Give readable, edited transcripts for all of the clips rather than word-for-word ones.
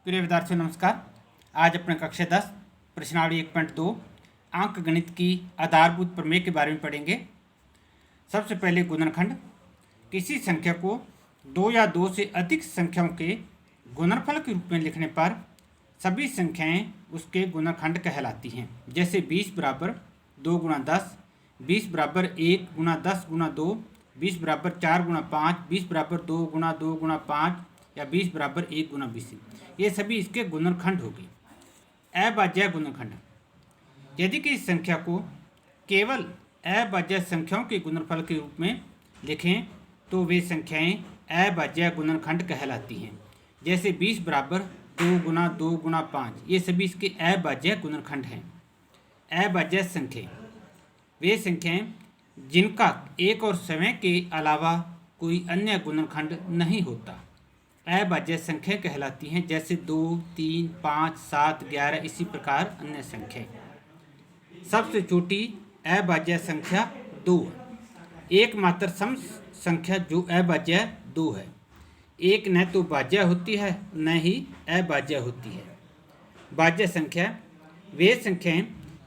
प्रिय विद्यार्थियों नमस्कार। आज अपने कक्षा 10 प्रश्नावली 1.2 अंक गणित की आधारभूत प्रमेय के बारे में पढ़ेंगे। सबसे पहले गुणनखंड। किसी संख्या को दो या दो से अधिक संख्याओं के गुणनफल के रूप में लिखने पर सभी संख्याएं उसके गुणनखंड कहलाती हैं। जैसे 20 बराबर 2 गुणा 10, 20 बराबर 1 गुणा 10 गुणा 2, 20 बराबर 4 गुणा 5, 20 बराबर 2 गुणा 5 या 20 बराबर 1 गुणा 20। ये सभी इसके गुणनखंड होगी। अभाज्य गुणनखंड। यदि किसी संख्या को केवल अभाज्य संख्याओं के गुणनफल के रूप में लिखें तो वे संख्याएं अभाज्य गुणनखंड कहलाती हैं। जैसे 20 बराबर 2 गुणा 5, ये सभी इसके अभाज्य गुणनखंड हैं। अभाज्य संख्या वे संख्याएं जिनका एक और समय के अलावा कोई अन्य गुणनखंड नहीं होता अभाज्य संख्या कहलाती हैं। जैसे 2, 3, 5, 7, 11 इसी प्रकार अन्य संख्याएं। सबसे छोटी अभाज्य संख्या 2 है। एकमात्र सम संख्या जो अभाज्य 2 है। एक न तो भाज्य होती है न ही अभाज्य होती है। भाज्य संख्या वे संख्याएं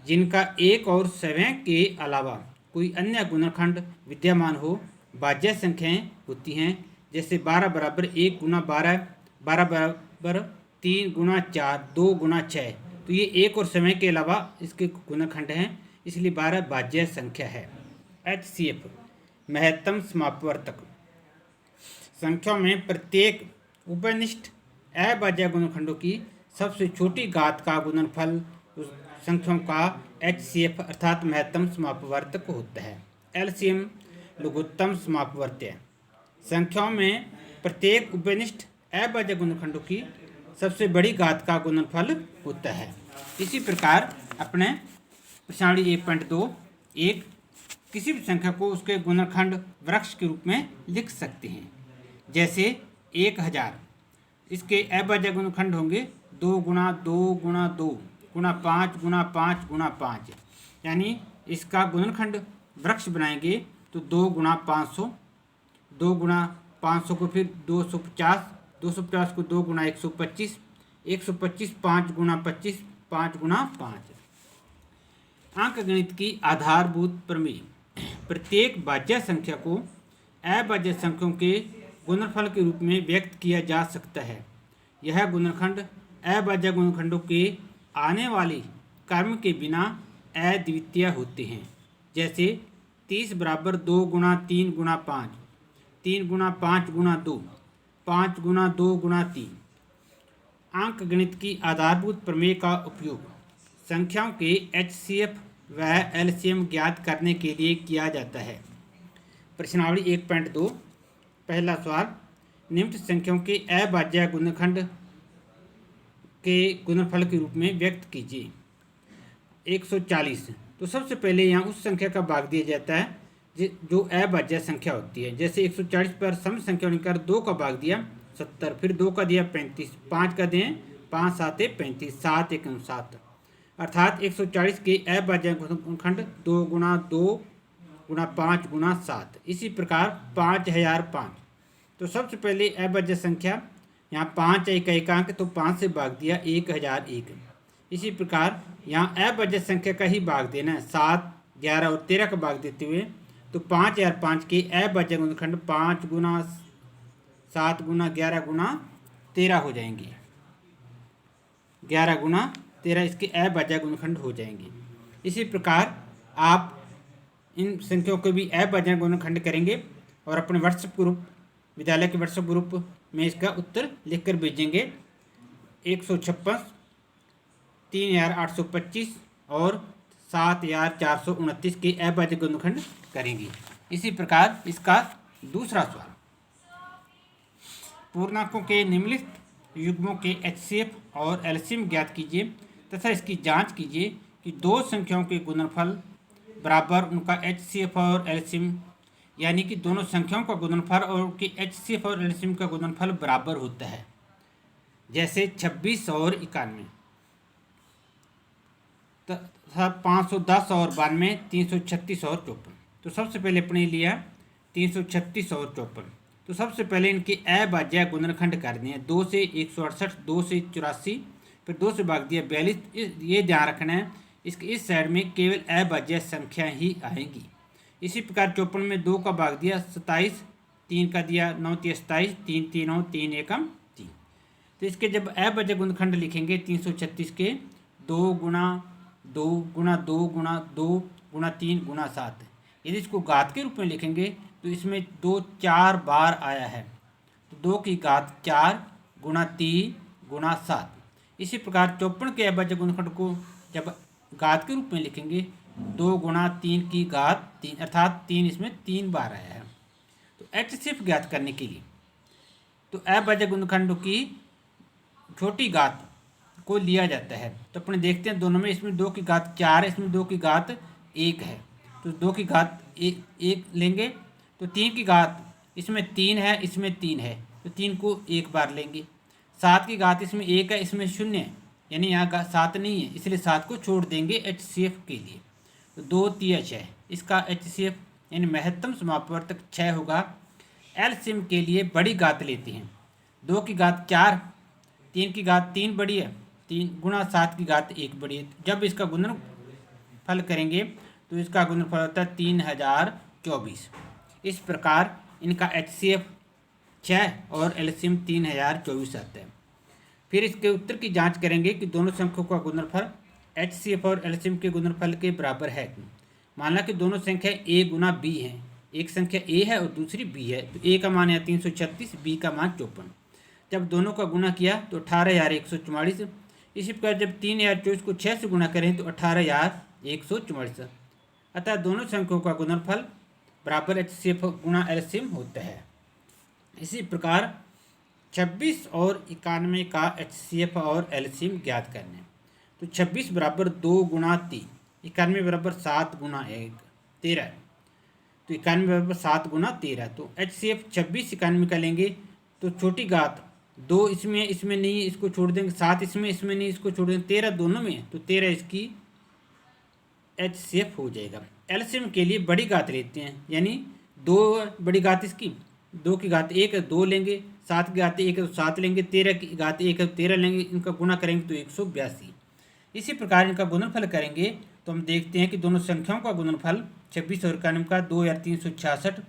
जिनका एक और समय के अलावा कोई अन्य गुणनखंड विद्यमान हो भाज्य संख्याएं होती हैं। जैसे 12 बराबर 1 गुणा 12, 12 बराबर 3 गुणा 4, 2 गुणा 6, तो ये एक और समय के अलावा इसके गुणनखंड हैं, इसलिए 12 भाज्य संख्या है। HCF महत्तम समापवर्तक। संख्याओं में प्रत्येक उपनिष्ठ अभाज्य गुणनखंडों की सबसे छोटी घात का गुणनफल उस संख्याओं का HCF अर्थात महत्तम समापवर्तक होता है। LCM लघुत्तम समापवर्त्य। संख्याओं में प्रत्येक उपनिष्ठ अभाज्य गुणनखंडों की सबसे बड़ी घात का गुणनफल होता है। इसी प्रकार अपने प्रश्नावली 1.2 एक किसी भी संख्या को उसके गुणनखंड वृक्ष के रूप में लिख सकते हैं। जैसे 1000 इसके अभाज्य गुणनखंड होंगे 2 गुणा 2 गुणा 2 गुणा 5 गुणा 5 गुणा 5, यानी इसका गुणनखंड वृक्ष बनाएंगे तो 2 गुणा 500, 2 गुणा 500 को फिर 250, 250 को 2 गुणा 125, 125 5 गुणा 25, 5 गुणा 5। अंक गणित की आधारभूत प्रमेय। प्रत्येक भाज्य संख्या को अभाज्य संख्याओं के गुणनफल के रूप में व्यक्त किया जा सकता है। यह गुणनखंड अभाज्य गुणनखंडों के आने वाले क्रम के बिना अद्वितीय होते हैं। जैसे 30 बराबर 2 गुणा 3 गुणा 5, 3 गुणा 5 गुणा 2, 5 गुणा 2 गुणा 3। अंक गणित की आधारभूत प्रमेय का उपयोग संख्याओं के HCF व LCM ज्ञात करने के लिए किया जाता है। प्रश्नावली 1.2 पहला सवाल, निम्न संख्याओं के अभाज्य गुणनखंड के गुणनफल के रूप में व्यक्त कीजिए। 140, तो सबसे पहले यहाँ उस संख्या का भाग दिया जाता है जो अभाज्य संख्या होती है। जैसे 140 पर सम संख्या लेकर 2 का भाग दिया 70, फिर 2 का दिया 35, 5 का दें 5 7 35, 7 1 7, अर्थात 140 के अभाज्य गुणनखंड 2 गुणा 2 गुणा 5 गुणा 7। इसी प्रकार 5005, तो सबसे पहले अभाज्य संख्या यहाँ 5 एक एकांक, तो 5 से भाग दिया 1001। इसी प्रकार यहाँ अभाज्य संख्या का ही भाग देना है, 7 11 और 13 का भाग देते हुए, तो 5005 के अभाज्य गुणनखंड 5 गुणा 7 गुणा 11 गुणा 13 हो जाएंगे। 11 गुणा 13 इसके अभाज्य गुणनखंड हो जाएंगे। इसी प्रकार आप इन संख्याओं को भी अभाज्य गुणनखंड करेंगे और अपने व्हाट्सएप ग्रुप विद्यालय के व्हाट्सएप ग्रुप में इसका उत्तर लिखकर भेजेंगे। 156, 3825 और 7429 के अभाज्य गुणनखंड करेंगे। इसी प्रकार इसका दूसरा सवाल, पूर्णांकों के निम्नलिखित युग्मों के HCF और LCM ज्ञात कीजिए तथा इसकी जांच कीजिए कि दो संख्याओं के गुणनफल बराबर उनका HCF और LCM, यानी कि दोनों संख्याओं का गुणनफल और उनके HCF और LCM का गुणनफल बराबर होता है। जैसे 26 और 91 तथा 510 और 92, 336 और 54। तो सबसे पहले अपने लिया 336 और 54, तो सबसे पहले इनके अभाज्य गुणनखंड कर दिए, 2 से 168, 2 से 84, फिर 2 से भाग दिया 42। ये ध्यान रखना है, इसके इस साइड में केवल अभाज्य संख्या ही आएंगी। इसी प्रकार 54 में 2 का भाग दिया 27, 3 का दिया 9 3 27, 3 3 9 3 एकम 3। तो इसके जब अभाज्य गुणनखंड लिखेंगे 336 के 2 गुणा 2 गुणा 2 गुणा 2 गुणा 3 गुणा 7, यदि इसको घात के रूप में लिखेंगे तो इसमें 2 4 बार आया है, तो 2 की घात 4 गुणा 3 गुणा 7। इसी प्रकार 54 के अभाज्य गुणनखंड को जब घात के रूप में लिखेंगे 2 गुणा 3 की घात 3, अर्थात 3 इसमें 3 बार आया है। तो HCF ज्ञात करने के लिए तो अभाज्य गुणनखंड की छोटी घात को लिया जाता है। तो अपने देखते हैं दोनों में, इसमें 2 की घात 4 है, इसमें 2 की घात 1 है, तो 2 की घात 1 लेंगे। तो 3 की घात इसमें 3 है, इसमें 3 है, तो 3 को 1 बार लेंगे। 7 की घात इसमें 1 है, इसमें 0 है, यानी यहाँ 7 नहीं है, इसलिए 7 को छोड़ देंगे HCF के लिए। तो 2 3 6, इसका HCF यानी महत्तम समापवर्तक 6 होगा। LCM के लिए बड़ी घात लेते हैं, 2 की घात 4, 3 की घात 3 बड़ी है, 3 गुणा 7 की घात 1 बड़ी है। जब इसका गुणनफल करेंगे तो इसका गुणनफल होता है 3024। इस प्रकार इनका HCF 6 और LCM 3024 आता है। फिर इसके उत्तर की जांच करेंगे कि दोनों संख्याओं का गुणनफल HCF और LCM के गुणनफल के बराबर है। माना कि दोनों संख्या A गुना B है, एक संख्या A है और दूसरी B है, तो A का मान है 336, B का मान 54। जब दोनों का गुणा किया तो 18,144। इसी प्रकार जब 3024 को 6 से गुणा करें तो 18,144। अतः दोनों संख्याओं का गुणनफल बराबर HCF गुणा LCM होता है। इसी प्रकार 26 और 91 का HCF और LCM ज्ञात करने। तो 26 बराबर 2 गुणा 3, 91 बराबर 7 गुणा 1 13, तो 91 बराबर 7 गुणा 13। तो HCF 26 91 का लेंगे तो छोटी घात 2 इसमें नहीं, इसको छोड़ देंगे, 7 इसमें नहीं, इसको छोड़ देंगे, 13 दोनों में है, तो 13 इसकी HCF हो जाएगा। LCM के लिए बड़ी घात लेते हैं, यानी 2 बड़ी घात इसकी, 2 की घात 1 है 2 लेंगे, 7 की घात 1 है तो 7 लेंगे, 13 की घात 1 है तो 13 लेंगे, इनका गुणा करेंगे तो 182। इसी प्रकार इनका गुणनफल करेंगे तो हम देखते हैं कि दोनों संख्याओं का गुणनफल 26 और 91 का 2366,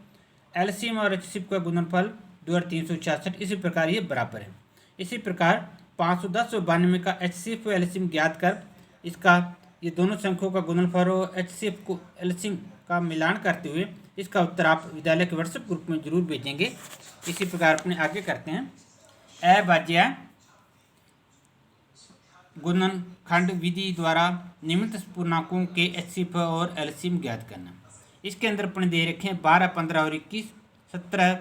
LCM और HCF का गुणनफल 2366। इसी प्रकार ये बराबर है। इसी प्रकार 510 और 92 का HCF और LCM ज्ञात कर इसका ये दोनों संख्याओं का गुणनफल और HCF को LCM का मिलान करते हुए इसका उत्तर आप विद्यालय के व्हाट्सएप ग्रुप में जरूर भेजेंगे। इसी प्रकार अपने आगे करते हैं। अभाज्य गुणनखंड विधि द्वारा निम्नलिखित पूर्णांकों के HCF और LCM ज्ञात करना। इसके अंदर अपने दे रखे हैं 12 15 और 21, 17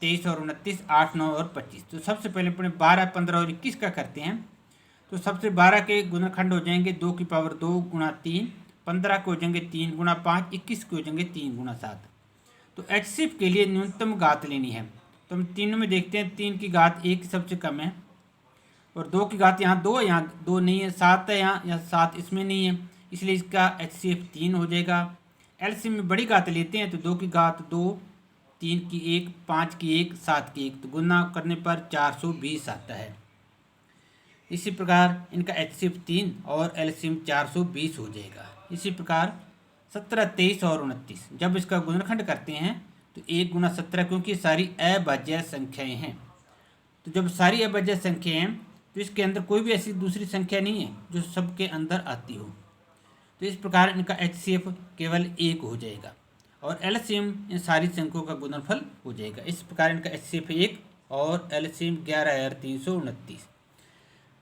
23 और 29, 8 9 और 25। तो सबसे पहले अपने 12 15 और 21 का करते हैं। तो सबसे 12 के गुणनखंड हो जाएंगे 2 की पावर 2 गुणा 3, 15 के हो जाएंगे 3 गुणा 5, 21 के हो जाएंगे 3 गुणा 7। तो HCF के लिए न्यूनतम घात लेनी है, तो हम तीनों में देखते हैं 3 की घात 1 सबसे कम है, और 2 की घात यहाँ 2 है, यहाँ 2 नहीं है, 7 है यहाँ 7 इसमें नहीं है, इसलिए इसका HCF 3 हो जाएगा। LCM में बड़ी घात लेते हैं तो 2 की घात 2, 3 की 1, 5 की 1, 7 की 1, तो गुना करने पर 420 आता है। इसी प्रकार इनका HCF 3 और LCM 420 हो जाएगा। इसी प्रकार 17 23 और 29 जब इसका गुणनखंड करते हैं तो 1 गुना 17, क्योंकि सारी अभाज्य संख्याएं हैं, तो जब सारी अभाज्य संख्याएं हैं तो इसके अंदर कोई भी ऐसी दूसरी संख्या नहीं है जो सबके अंदर आती हो, तो इस प्रकार इनका HCF केवल 1 हो जाएगा और LCM इन सारी संख्याओं का गुणनफल हो जाएगा। इस प्रकार इनका HCF 1 और LCM 11,329।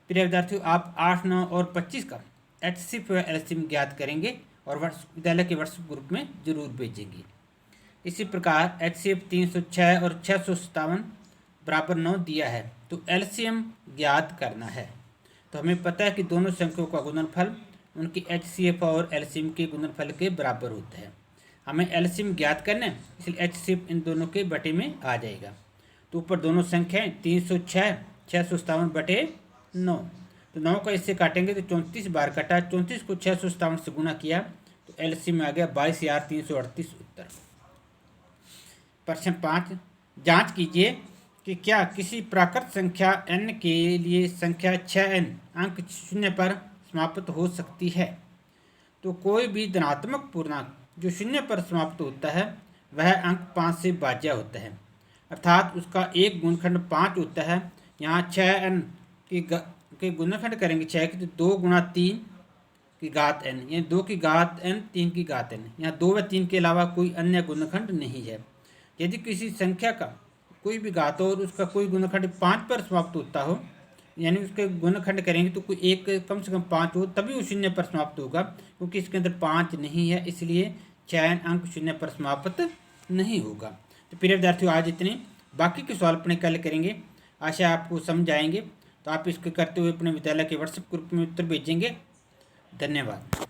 प्रिय विद्यार्थियों, आप 8 9 और 25 का HCF और LCM ज्ञात करेंगे और विद्यालय के व्हाट्सएप ग्रुप में जरूर भेजेंगे। इसी प्रकार HCF 306 और 657 बराबर 9 दिया है, तो LCM ज्ञात करना है। तो हमें पता है कि दोनों संख्याओं का गुणनफल उनकी HCF और LCM के गुणनफल के बराबर होता है। हमें LCM ज्ञात करना है, इसलिए HCF इन दोनों के बटे में आ जाएगा। तो ऊपर दोनों संख्याएं 306 657 बटे 9, तो 9 का इससे काटेंगे तो 34 बार कटा, 34 को 657 से गुना किया तो LCM में आ गया 22,338 उत्तर। प्रश्न 5, जांच कीजिए कि क्या किसी प्राकृत संख्या n के लिए संख्या 6n अंक 0 पर समाप्त हो सकती है। तो कोई भी धनात्मक पूर्णांक जो 0 पर समाप्त होता है वह अंक 5 से भाज्य होता है, अर्थात उसका एक गुणनखंड 5 होता है। यहाँ 6n के गुणनखंड करेंगे 6 की, तो 2 गुणा 3 की घात n, यानी 2 की घात n 3 की घात n। यहाँ 2 व 3 के अलावा कोई अन्य गुणनखंड नहीं है। यदि किसी संख्या का कोई भी घात हो और उसका कोई गुणनखंड 5 पर समाप्त होता हो, यानी उसके गुणनखंड करेंगे तो कोई एक कम से कम 5 हो, तभी वो 0 पर समाप्त होगा। क्योंकि इसके अंदर 5 नहीं है, इसलिए 6 अंक 0 पर समाप्त नहीं होगा। तो प्रिय विद्यार्थियों, आज इतने, बाकी के सवाल अपने कल करेंगे। आशा आपको समझ आएंगे। तो आप इसके करते हुए अपने विद्यालय के व्हाट्सएप ग्रुप में उत्तर भेजेंगे। धन्यवाद।